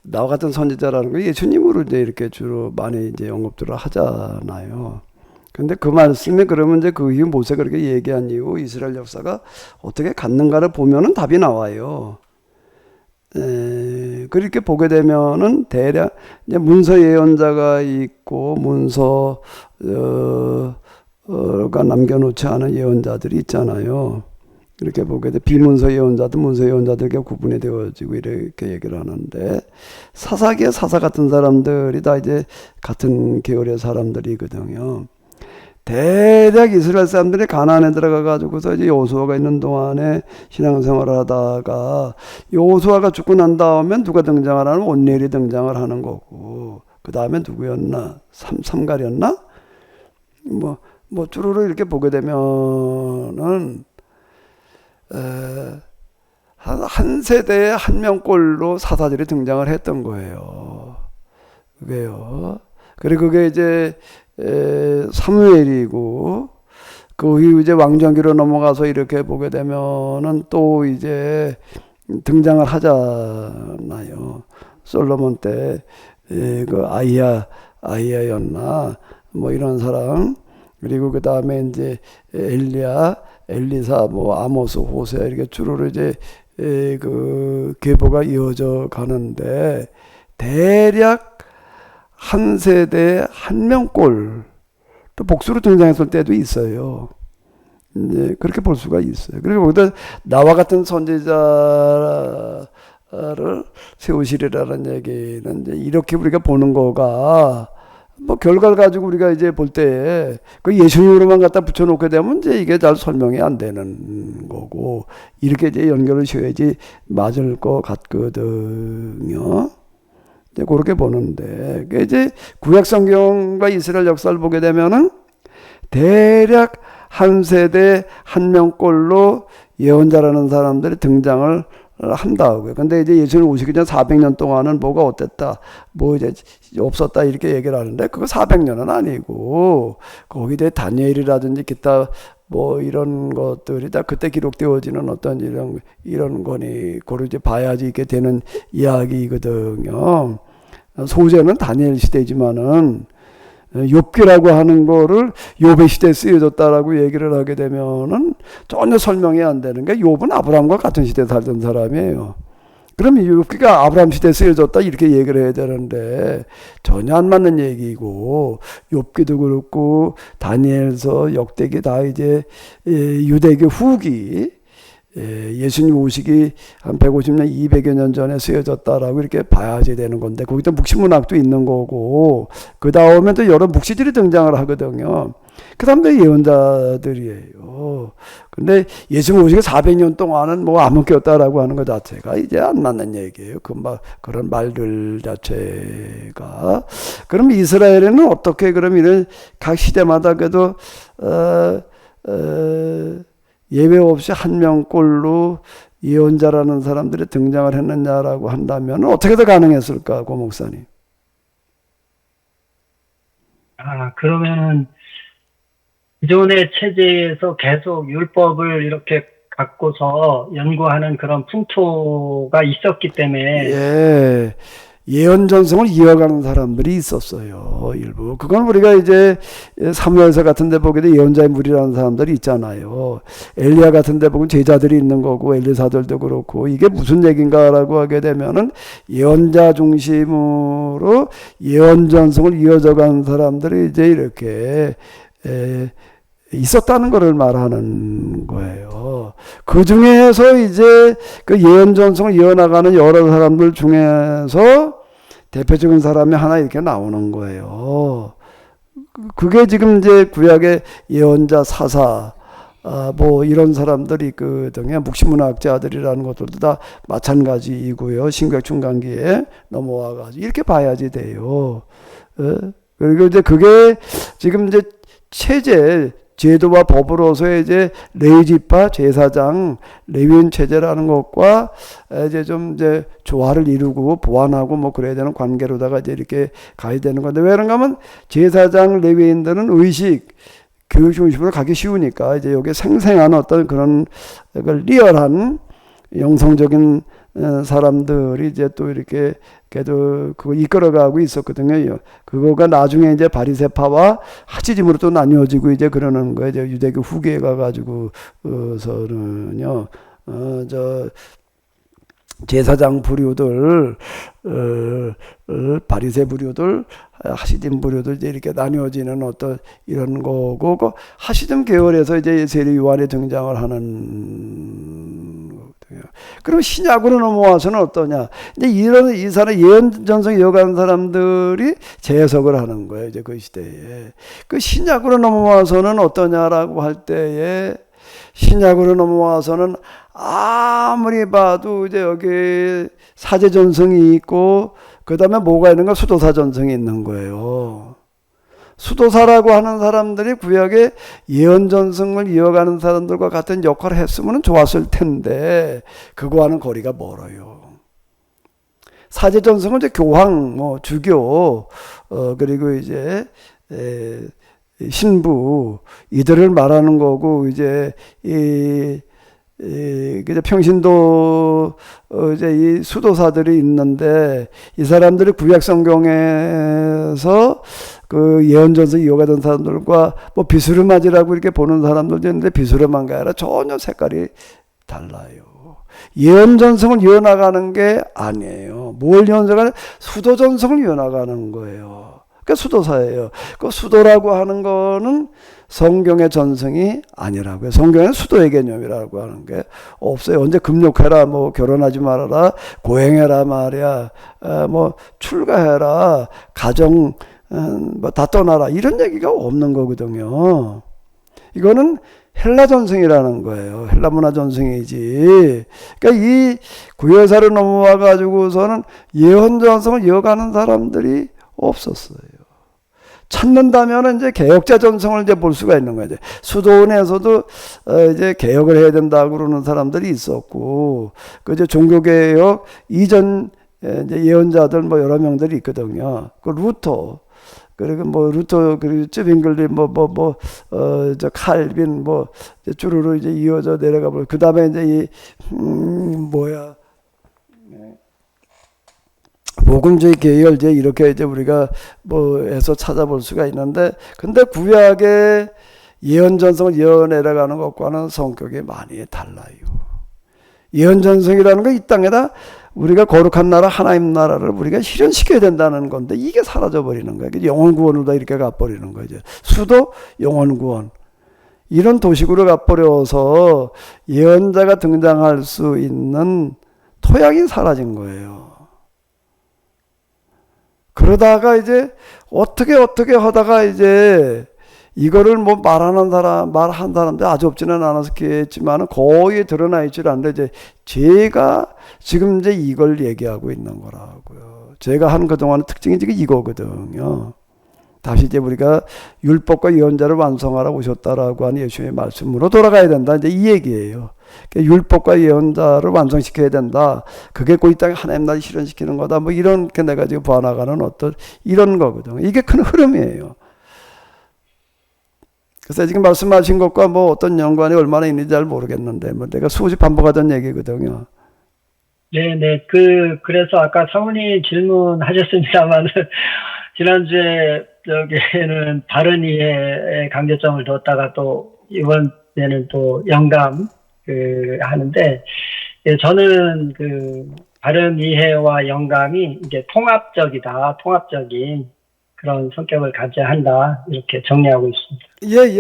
Speaker 1: 나와 같은 선지자라는 거 예수님으로 이제 이렇게 주로 많이 이제 언급들을 하잖아요. 근데 그 말씀에 그러면 이제 그 이후 모세가 그렇게 얘기한 이후 이스라엘 역사가 어떻게 갔는가를 보면은 답이 나와요. 그렇게 보게 되면은 대략 이제 문서 예언자가 있고 문서가 남겨놓지 않은 예언자들이 있잖아요. 이렇게 보게 돼 비문서 예언자도 문서 예언자들에게 구분이 되어지고 이렇게 얘기를 하는데, 사사기의 사사 같은 사람들이 다 이제 같은 계열의 사람들이거든요. 대략 이스라엘 사람들이 가나안에 들어가가지고서 이제 여호수아가 있는 동안에 신앙생활을 하다가 여호수아가 죽고 난 다음에 누가 등장을 하면 온니엘이 등장을 하는 거고, 그 다음에 누구였나? 삼갈이었나? 뭐 주로로 이렇게 보게 되면은 한 세대에 한 명꼴로 사사들이 등장을 했던 거예요. 그게요. 그리고 그게 이제 사무엘이고, 그 이후 이제 왕정기로 넘어가서 이렇게 보게 되면은 또 이제 등장을 하잖아요. 솔로몬 때 그 아이야였나 뭐 이런 사람, 그리고 그 다음에 이제 엘리사, 뭐 아모스, 호세 이렇게 주로 이제 그 계보가 이어져 가는데, 대략 한 세대에 한 명꼴 또 복수로 등장했을 때도 있어요. 이제 그렇게 볼 수가 있어요. 그리고 거기다 나와 같은 선지자를 세우시리라는 얘기는 이제 이렇게 우리가 보는 거가, 뭐 결과를 가지고 우리가 이제 볼 때 그 예수님으로만 갖다 붙여놓게 되면 이제 이게 잘 설명이 안 되는 거고, 이렇게 이제 연결을 지어야지 맞을 것 같거든요. 이제 그렇게 보는데, 그 이제 구약 성경과 이스라엘 역사를 보게 되면은 대략 한 세대 한 명꼴로 예언자라는 사람들이 등장을 한다고요. 근데 이제 예수님 오시기 전 400년 동안은 뭐가 어땠다, 뭐 이제 없었다 이렇게 얘기를 하는데, 그거 400년은 아니고 거기에 다니엘이라든지 기타 뭐 이런 것들이 다 그때 기록되어지는 어떤 이런 거니 고로 이제 봐야지 이게 되는 이야기거든요. 소재는 다니엘 시대지만은 욥기라고 하는 거를 욥의 시대에 쓰여졌다라고 얘기를 하게 되면은 전혀 설명이 안 되는 게, 욥은 아브라함과 같은 시대에 살던 사람이에요. 그럼 욥기가 아브라함 시대에 쓰여졌다 이렇게 얘기를 해야 되는데 전혀 안 맞는 얘기고, 욥기도 그렇고 다니엘서, 역대기 다 이제 유대교 후기, 예수님 오시기 한 150년, 200여 년 전에 쓰여졌다라고 이렇게 봐야지 되는 건데, 거기다 묵시문학도 있는 거고, 그 다음에 또 여러 묵시들이 등장을 하거든요. 그 다음에 예언자들이에요. 근데 예수님 오시기 400년 동안은 뭐 안 먹혔다라고 하는 것 자체가 이제 안 맞는 얘기예요. 그런 말들 자체가. 그럼 이스라엘에는 어떻게 그럼 이런 각 시대마다 그래도 예외 없이 한 명꼴로 예언자라는 사람들이 등장을 했느냐라고 한다면 어떻게 더 가능했을까, 고 목사님?
Speaker 4: 그러면은 기존의 체제에서 계속 율법을 이렇게 갖고서 연구하는 그런 풍토가 있었기 때문에
Speaker 1: 예언 전성을 이어가는 사람들이 있었어요, 일부. 그건 우리가 이제 사무엘서 같은 데 보게 돼 예언자의 무리라는 사람들이 있잖아요. 엘리야 같은 데 보면 제자들이 있는 거고, 엘리사들도 그렇고, 이게 무슨 얘기인가라고 하게 되면은 예언자 중심으로 예언 전성을 이어져간 사람들이 이제 이렇게 있었다는 것을 말하는 거예요. 그 중에서 이제 그 예언 전성을 이어나가는 여러 사람들 중에서 대표적인 사람이 하나 이렇게 나오는 거예요. 그게 지금 이제 구약의 예언자, 사사, 뭐 이런 사람들이 있거든요. 묵시문학자들이라는 것들도 다 마찬가지이고요. 신구약 중간기에 넘어와가지고 이렇게 봐야지 돼요. 그리고 이제 그게 지금 이제 체제, 제도와 법으로서 이제 레위지파, 제사장, 레위인 체제라는 것과 이제 좀 이제 조화를 이루고 보완하고 뭐 그래야 되는 관계로다가 이제 이렇게 가야 되는 건데, 왜 그런가 하면 제사장, 레위인들은 의식, 교육 중심으로 가기 쉬우니까 이제 여기 생생한 어떤 그런 리얼한 영성적인 사람들이 이제 또 이렇게 그래도 그거 이끌어가고 있었거든요. 그거가 나중에 이제 바리새파와 하시짐으로 또 나뉘어지고 이제 그러는 거예요. 이제 유대교 후기에 가가지고서는요, 제사장 부류들, 바리새 부류들, 하시dim 부류들 이제 이렇게 나뉘어지는 어떤 이런 거고, 그 하시dim 계열에서 이제 세례 요한이 등장을 하는 거거든요. 그럼 신약으로 넘어와서는 어떠냐? 이제 이 사람 예언 전성 이어가는 사람들이 재해석을 하는 거예요. 이제 그 시대에. 그 신약으로 넘어와서는 어떠냐라고 할 때에, 신약으로 넘어와서는 아무리 봐도 이제 여기 사제 전성이 있고, 그 다음에 뭐가 있는가? 수도사 전성이 있는 거예요. 수도사라고 하는 사람들이 구약의 예언 전성을 이어가는 사람들과 같은 역할을 했으면 좋았을 텐데, 그거와는 거리가 멀어요. 사제 전성은 이제 교황, 뭐 주교, 그리고 이제 신부, 이들을 말하는 거고, 이제 이제 평신도 이제 이 수도사들이 있는데, 이 사람들이 구약 성경에서 그 예언전서 이어가던 사람들과 뭐 비스름하지라고 이렇게 보는 사람들도 있는데, 비스름한 게 아니라 전혀 색깔이 달라요. 예언전성을 이어나가는 게 아니에요. 뭘 이어나가는? 수도전성을 이어나가는 거예요. 그러니까 수도사예요. 그 수도라고 하는 거는 성경의 전성이 아니라고요. 성경에는 수도의 개념이라고 하는 게 없어요. 언제 금욕해라, 뭐 결혼하지 말아라, 고행해라 말이야, 뭐 출가해라, 가정 뭐 다 떠나라, 이런 얘기가 없는 거거든요. 이거는 헬라 전승이라는 거예요. 헬라 문화 전승이지. 그러니까 이 구여사를 넘어와 가지고서는 예언 전승을 이어가는 사람들이 없었어요. 찾는다면 이제 개혁자 전승을 이제 볼 수가 있는 거죠. 수도원에서도 이제 개혁을 해야 된다고 그러는 사람들이 있었고, 그 이제 종교개혁 이전 이제 예언자들 뭐 여러 명들이 있거든요. 그 루터, 그리고 뭐 루터, 그리고 쯔빙글리, 저 칼빈, 뭐 쭈루루 이제 이어져 내려가 버려. 그 다음에 이제 복음주의 계열제 이렇게 이제 우리가 해서 찾아볼 수가 있는데, 근데 구약의 예언 전성을 이어내려가는 것과는 성격이 많이 달라요. 예언 전성이라는 건 이 땅에다 우리가 거룩한 나라 하나님 나라를 우리가 실현시켜야 된다는 건데 이게 사라져 버리는 거예요. 영혼 구원으로 다 이렇게 가버리는 거죠. 수도 영혼 구원 이런 도식으로 가버려서 예언자가 등장할 수 있는 토양이 사라진 거예요. 그러다가 이제 어떻게 하다가 이제 이거를 뭐 말한 사람들 아주 없지는 않았겠지만 거의 드러나 있지 않는데 이제 제가 지금 이제 이걸 얘기하고 있는 거라고요. 제가 한 그동안 특징이 지금 이거거든요. 다시 이제 우리가 율법과 예언자를 완성하러 오셨다라고 하는 예수님의 말씀으로 돌아가야 된다. 이제 이 얘기예요. 율법과 예언자를 완성시켜야 된다. 그게 이 땅에 하나님 나라를 실현시키는 거다. 뭐 이렇게 내가 지금 봐나가는 어떤 이런 거거든요. 이게 큰 흐름이에요. 그래서 지금 말씀하신 것과 뭐 어떤 연관이 얼마나 있는지 잘 모르겠는데, 뭐 내가 수없이 반복하던 얘기거든요.
Speaker 4: 네네. 그래서 아까 사모님 질문하셨습니다만, 지난주에 저기는 바른 이해에 강조점을 뒀다가 또 이번에는 또 영감 하는데, 예, 저는 바른 이해와 영감이 이제 통합적인 그런 성격을 가져야 한다 이렇게 정리하고 있습니다.
Speaker 1: 예.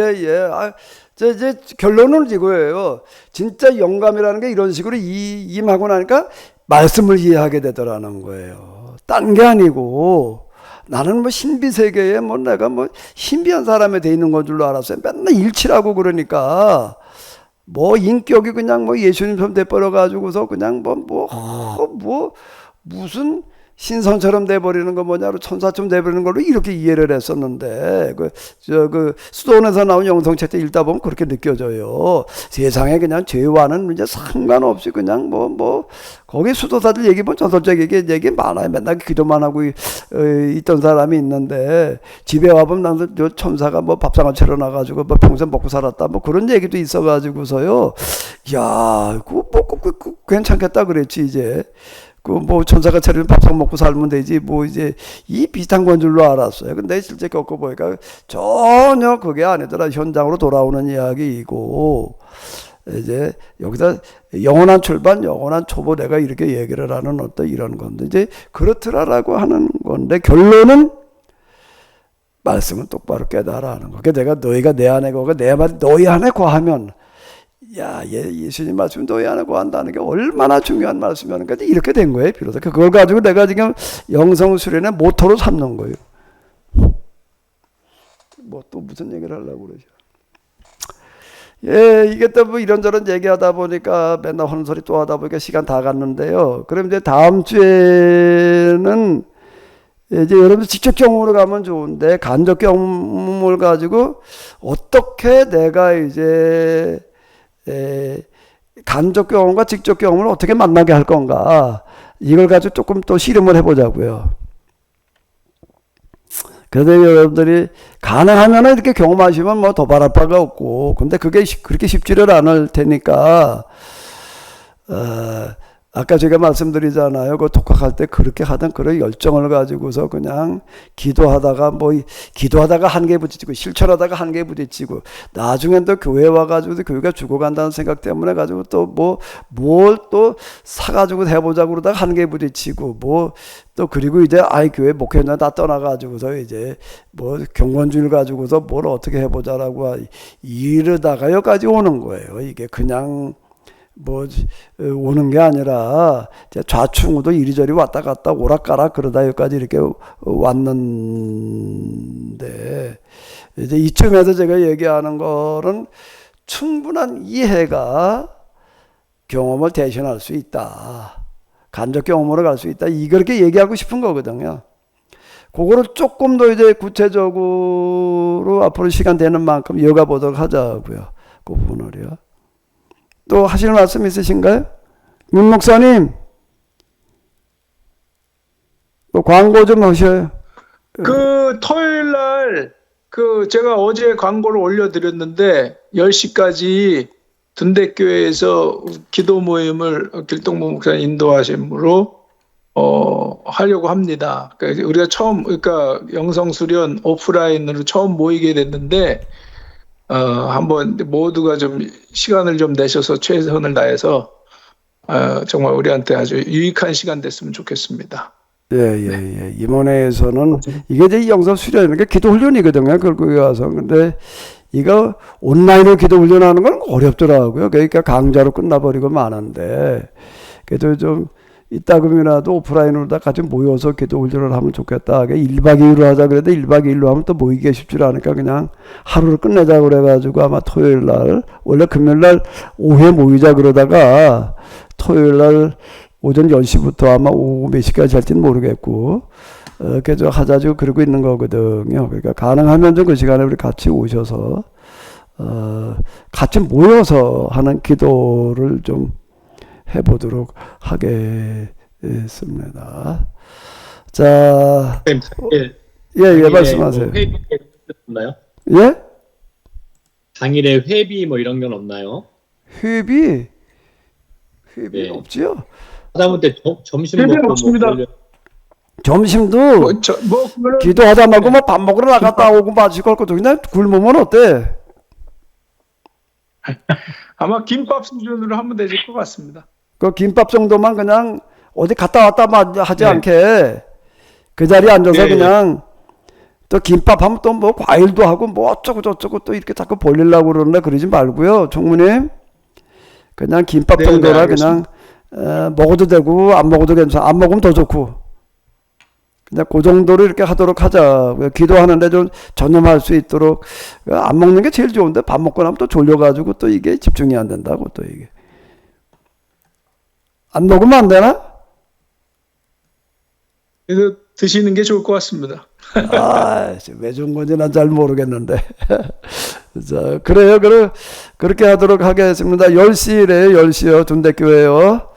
Speaker 1: 이제 결론은 이거예요. 진짜 영감이라는 게 이런 식으로 임하고 나니까 말씀을 이해하게 되더라는 거예요. 딴 게 아니고 나는 뭐 신비 세계에 뭐 내가 뭐 신비한 사람이 돼 있는 건 줄로 알았어요. 맨날 일치라고 그러니까 뭐 인격이 그냥 뭐 예수님처럼 돼버려 가지고서 그냥 무슨 신성처럼 돼버리는 거 뭐냐로 천사처럼 돼버리는 걸로 이렇게 이해를 했었는데 수도원에서 나온 영성책 때 읽다 보면 그렇게 느껴져요. 세상에 그냥 죄와는 이제 상관없이 그냥 거기 수도사들 얘기 보면 저설적 얘기 많아요. 맨날 기도만 하고 있던 사람이 있는데 집에 와보면 나는 천사가 뭐 밥상을 차려놔가지고 뭐 평생 먹고 살았다 뭐 그런 얘기도 있어가지고서요. 야, 그거 괜찮겠다 그랬지 이제. 천사가 차리면 밥상 먹고 살면 되지, 이제, 이 비슷한 건 줄로 알았어요. 근데 실제 겪어보니까 전혀 그게 아니더라. 현장으로 돌아오는 이야기이고, 이제, 여기다 영원한 출발, 영원한 초보 내가 이렇게 얘기를 하는 어떤 이런 건데, 이제, 그렇더라라고 하는 건데, 결론은 말씀은 똑바로 깨달아 하는 거. 내가 너희가 내 안에 거가 내 말이 너희 안에 거하면, 예수님 말씀 너희 안에 거한다는 게 얼마나 중요한 말씀이었는가 이렇게 된 거예요. 비로소 그걸 가지고 내가 지금 영성 수련의 모토로 삼는 거예요. 또 무슨 얘기를 하려고 그러죠? 이게 또 뭐 이런저런 얘기하다 보니까 맨날 하는 소리 또 하다 보니까 시간 다 갔는데요. 그럼 이제 다음 주에는 이제 여러분 직접 경험으로 가면 좋은데 간접 경험을 가지고 어떻게 내가 이제 간접 경험과 직접 경험을 어떻게 만나게 할 건가 이걸 가지고 조금 또 실험을 해보자고요. 그래서 여러분들이 가능하면 이렇게 경험하시면 뭐 더 바랄 바가 없고 근데 그게 그렇게 쉽지를 않을 테니까 아까 제가 말씀드리잖아요. 그 독학할 때 그렇게 하던 그런 열정을 가지고서 그냥 기도하다가 한계에 부딪히고 실천하다가 한계에 부딪히고 나중엔 또 교회 와가지고 교회가 죽어간다는 생각 때문에 가지고 또 뭘 또 사가지고 해보자고 그러다가 한계에 부딪히고 또 그리고 이제 교회 목회자 다 떠나가지고서 이제 경건주의를 가지고서 뭘 어떻게 해보자라고 이러다가 여기까지 오는 거예요. 이게 그냥 뭐 오는 게 아니라 이제 좌충우도 이리저리 왔다 갔다 오락가락 그러다 여기까지 이렇게 왔는데 이제 이쯤에서 제가 얘기하는 거는 충분한 이해가 경험을 대신할 수 있다. 간접 경험으로 갈 수 있다. 이렇게 얘기하고 싶은 거거든요. 그거를 조금 더 이제 구체적으로 앞으로 시간 되는 만큼 이어가 보도록 하자고요. 그 부분을요. 또 하실 말씀 있으신가요? 윤 목사님, 뭐 광고 좀 하셔요.
Speaker 5: 그 토요일 날 그 제가 어제 광고를 올려드렸는데 10시까지 둔대교회에서 기도 모임을 길동무 목사님 인도하심으로 하려고 합니다. 그러니까 우리가 처음 그러니까 영성 수련 오프라인으로 처음 모이게 됐는데 한번 모두가 좀 시간을 좀 내셔서 최선을 다해서 정말 우리한테 아주 유익한 시간 됐으면 좋겠습니다.
Speaker 1: 예. 임원회에서는 이게 이제 영성 수련이니까 그러니까 기도 훈련이거든요. 거기 가서. 근데 이거 온라인으로 기도 훈련하는 건 어렵더라고요. 그러니까 강좌로 끝나버리고 마는데 그래도 좀 이따금이라도 오프라인으로 다 같이 모여서 기도 훈련을 하면 좋겠다. 1박 2일로 하자 그래도 1박 2일로 하면 또 모이기가 쉽지 않으니까 그냥 하루를 끝내자 그래가지고 아마 토요일 날 원래 금요일 날 오후에 모이자 그러다가 토요일 날 오전 10시부터 아마 오후 몇 시까지 할지는 모르겠고 계속 하자고 그러고 있는 거거든요. 그러니까 가능하면 좀 그 시간에 우리 같이 오셔서 같이 모여서 하는 기도를 좀 해보도록 하겠습니다. 자, 예, 말씀하세요.
Speaker 2: 회비 없나요?
Speaker 1: 예?
Speaker 2: 당일에 회비 뭐 이런 건 없나요?
Speaker 1: 회비
Speaker 2: 네.
Speaker 1: 없지요?
Speaker 2: 하다못해 점심
Speaker 5: 회비
Speaker 2: 먹고
Speaker 5: 없습니다.
Speaker 1: 점심도
Speaker 5: 그거는
Speaker 1: 기도하다 말고 뭐 밥 먹으러 나갔다 오고 마시고 할 것도 그냥 굶으면 어때?
Speaker 5: 아마 김밥 수준으로 하면 되실 것 같습니다.
Speaker 1: 그 김밥 정도만 그냥 어디 갔다 왔다 하지
Speaker 5: 네.
Speaker 1: 않게 그 자리에 앉아서
Speaker 2: 네.
Speaker 1: 그냥 또 김밥 하면 또 뭐 과일도 하고 뭐 어쩌고 저쩌고 또 이렇게 자꾸 벌리려고 그러는데 그러지 말고요. 총무님 그냥 김밥
Speaker 5: 네,
Speaker 1: 정도라
Speaker 5: 네,
Speaker 1: 그냥 먹어도 되고 안 먹어도 괜찮아. 안 먹으면 더 좋고 그냥 그 정도로 이렇게 하도록 하자. 기도하는데 좀 전념할 수 있도록 안 먹는 게 제일 좋은데 밥 먹고 나면 또 졸려가지고 또 이게 집중이 안 된다고 또 이게 안 먹으면 안 되나?
Speaker 5: 그래서 드시는 게 좋을 것 같습니다.
Speaker 1: 왜 좋은 건지 난 잘 모르겠는데. 자, 그래요. 그렇게 하도록 하겠습니다. 10시래, 10시요. 둔대교회요.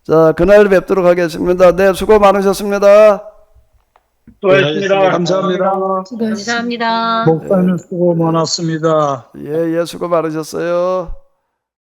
Speaker 1: 자, 그날 뵙도록 하겠습니다. 네, 수고 많으셨습니다.
Speaker 4: 수고하셨습니다.
Speaker 5: 감사합니다.
Speaker 6: 감사합니다.
Speaker 5: 목사님 수고 많았습니다.
Speaker 1: 예, 수고 많으셨어요.